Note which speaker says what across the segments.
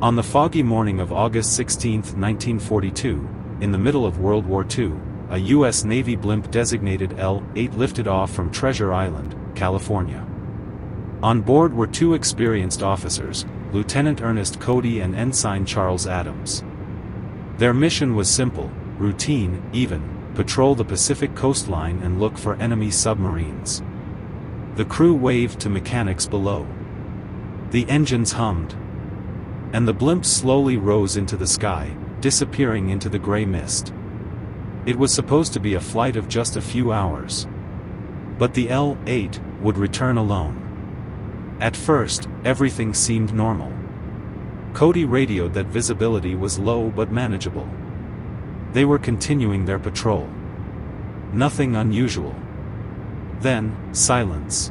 Speaker 1: On the foggy morning of August 16, 1942, in the middle of World War II, a U.S. Navy blimp designated L-8 lifted off from Treasure Island, California. On board were two experienced officers, Lieutenant Ernest Cody and Ensign Charles Adams. Their mission was simple, routine, even, patrol the Pacific coastline and look for enemy submarines. The crew waved to mechanics below. The engines hummed. And the blimp slowly rose into the sky, disappearing into the gray mist. It was supposed to be a flight of just a few hours. But the L-8 would return alone. At first, everything seemed normal. Cody radioed that visibility was low but manageable. They were continuing their patrol. Nothing unusual. Then, silence.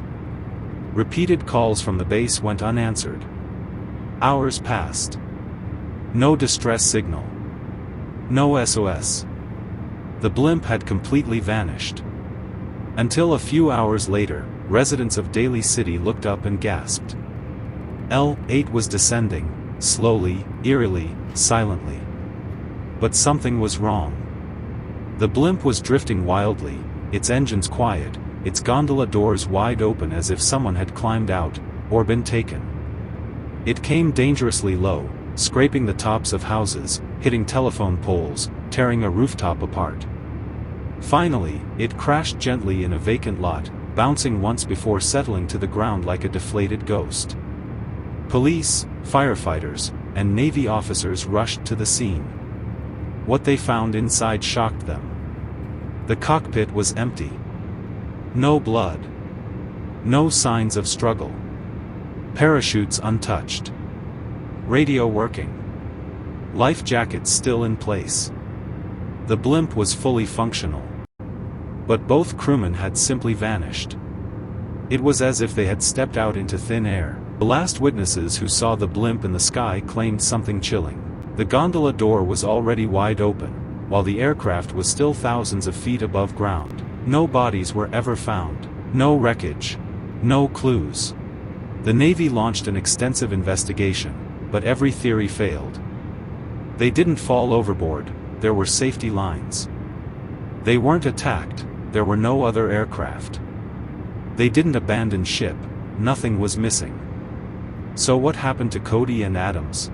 Speaker 1: Repeated calls from the base went unanswered. Hours passed. No distress signal. No SOS. The blimp had completely vanished. Until a few hours later, residents of Daly City looked up and gasped. L-8 was descending, slowly, eerily, silently. But something was wrong. The blimp was drifting wildly, its engines quiet, its gondola doors wide open as if someone had climbed out, or been taken. It came dangerously low, scraping the tops of houses, hitting telephone poles, tearing a rooftop apart. Finally, it crashed gently in a vacant lot, bouncing once before settling to the ground like a deflated ghost. Police, firefighters, and Navy officers rushed to the scene. What they found inside shocked them. The cockpit was empty. No blood. No signs of struggle. Parachutes untouched. Radio working. Life jackets still in place. The blimp was fully functional. But both crewmen had simply vanished. It was as if they had stepped out into thin air. The last witnesses who saw the blimp in the sky claimed something chilling. The gondola door was already wide open, while the aircraft was still thousands of feet above ground. No bodies were ever found. No wreckage. No clues. The Navy launched an extensive investigation, but every theory failed. They didn't fall overboard, there were safety lines. They weren't attacked, there were no other aircraft. They didn't abandon ship, nothing was missing. So what happened to Cody and Adams?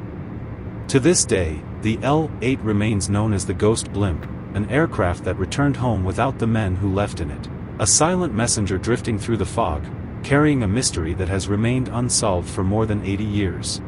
Speaker 1: To this day, the L-8 remains known as the Ghost Blimp, an aircraft that returned home without the men who left in it. A silent messenger drifting through the fog, carrying a mystery that has remained unsolved for more than 80 years.